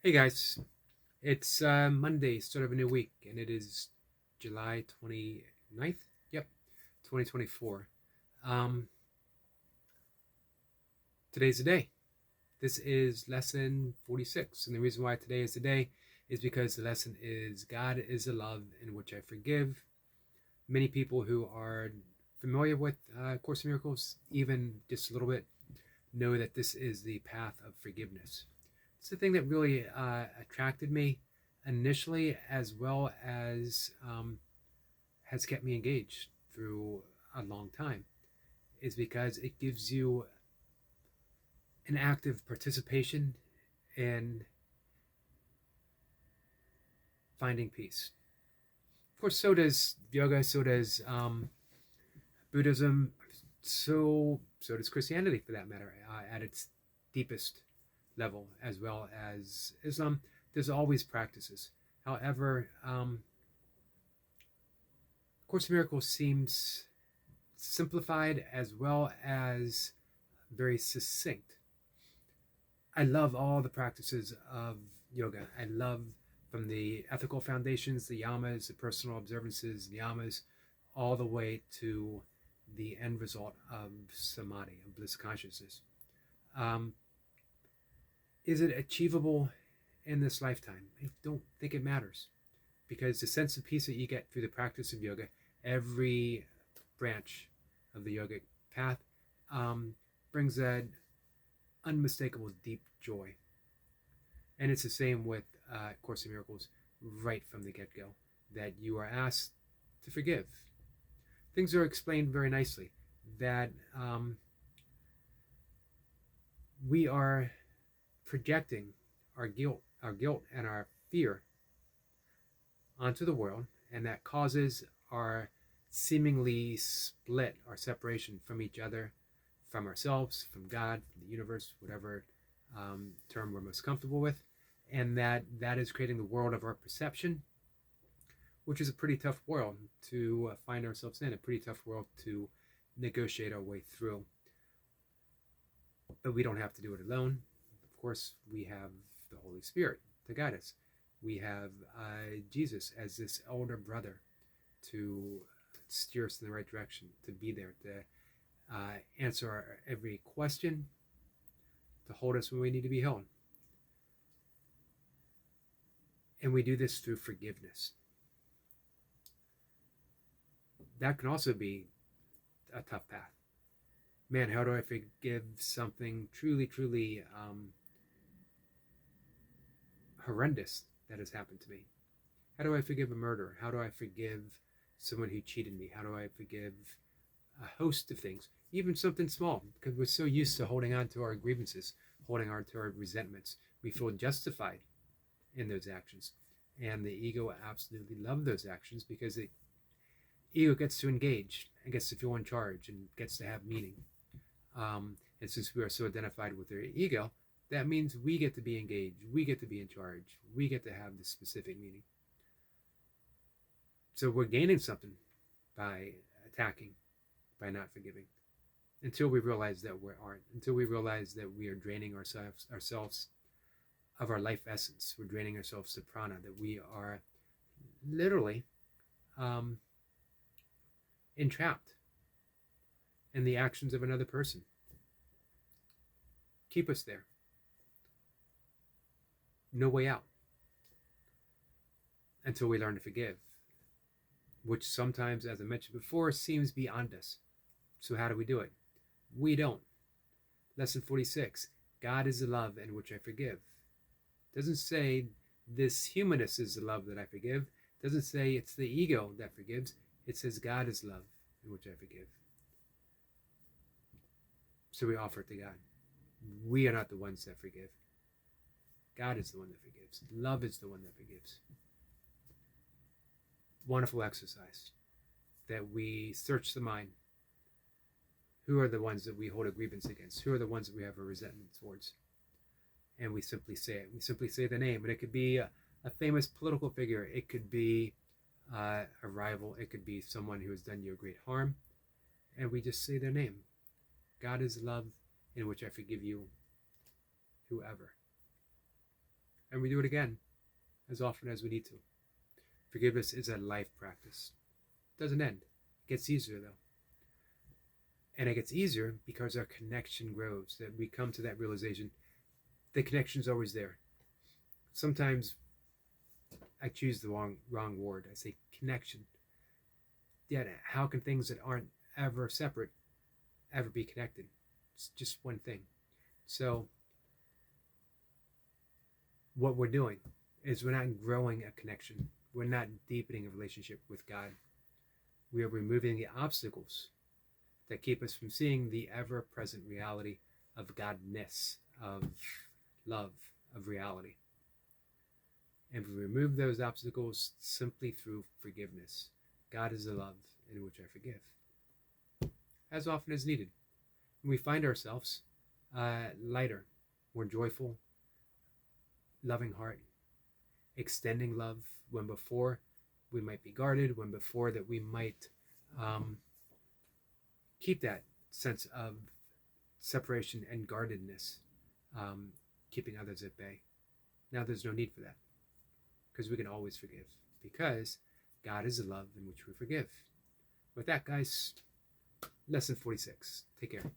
Hey guys, it's Monday, start of a new week, and it is July 29th. Yep, 2024. Um, Today's the day. This is lesson 46, and the reason why today is the day is because the lesson is God is the love in which I forgive. Many people who are familiar with Course in Miracles, even just a little bit, know that this is the path of forgiveness. It's the thing that really attracted me initially, as well as has kept me engaged through a long time, is because it gives you an active participation in finding peace. Of course, so does yoga, so does Buddhism, so does Christianity, for that matter, at its deepest level, as well as Islam. There's always practices. However, Course in Miracles seems simplified as well as very succinct. I love all the practices of yoga. I love from the ethical foundations, the yamas, the personal observances, niyamas, all the way to the end result of samadhi, of bliss consciousness. Um, is it achievable in this lifetime? I don't think it matters, because the sense of peace that you get through the practice of yoga, every branch of the yogic path, brings that unmistakable deep joy. And it's the same with Course in Miracles right from the get go, that you are asked to forgive. Things are explained very nicely, that we are projecting our guilt and our fear onto the world, and that causes our seemingly split, our separation from each other, from ourselves, from God, from the universe, whatever term we're most comfortable with, and that is creating the world of our perception, which is a pretty tough world to find ourselves in, a pretty tough world to negotiate our way through. But we don't have to do it alone. Of course, we have the Holy Spirit to guide us. We have Jesus as this elder brother to steer us in the right direction, to be there, to answer our every question, to hold us when we need to be held. And we do this through forgiveness. That can also be a tough path. Man, how do I forgive something truly, truly horrendous that has happened to me? How do I forgive a murderer? How do I forgive someone who cheated me? How do I forgive a host of things, even something small? Because we're so used to holding on to our grievances, holding on to our resentments. We feel justified in those actions. And the ego absolutely loves those actions, because the ego gets to engage and gets to feel in charge and gets to have meaning. And since we are so identified with our ego, that means we get to be engaged, we get to be in charge, we get to have this specific meaning. So we're gaining something by attacking, by not forgiving, until we realize that we aren't, until we realize that we are draining ourselves of our life essence. We're draining ourselves to prana, that we are literally entrapped in the actions of another person. Keep us there. No way out until we learn to forgive, which sometimes, as I mentioned before, seems beyond us. So how do we do it? We don't. Lesson 46, God is the love in which I forgive. It doesn't say this humanness is the love that I forgive. It doesn't say it's the ego that forgives. It says God is love in which I forgive. So we offer it to God. We are not the ones that forgive. God is the one that forgives. Love is the one that forgives. Wonderful exercise that we search the mind. Who are the ones that we hold a grievance against? Who are the ones that we have a resentment towards? And we simply say it. We simply say the name. And it could be a famous political figure. It could be a rival. It could be someone who has done you a great harm. And we just say their name. God is love in which I forgive you, whoever. and we do it again as often as we need to. Forgiveness is a life practice. It doesn't end. It gets easier though. And it gets easier because our connection grows, that we come to that realization the connection's always there. Sometimes I choose the wrong word. I say connection. Yet how can things that aren't ever separate ever be connected? It's just one thing. So what we're doing is we're not growing a connection. We're not deepening a relationship with God. We are removing the obstacles that keep us from seeing the ever-present reality of Godness, of love, of reality. And we remove those obstacles simply through forgiveness. God is the love in which I forgive, as often as needed. And we find ourselves lighter, more joyful, loving heart, extending love when before we might be guarded, when before that we might keep that sense of separation and guardedness, keeping others at bay. Now there's no need for that, because we can always forgive, because God is the love in which we forgive. With that, guys, lesson 46. Take care.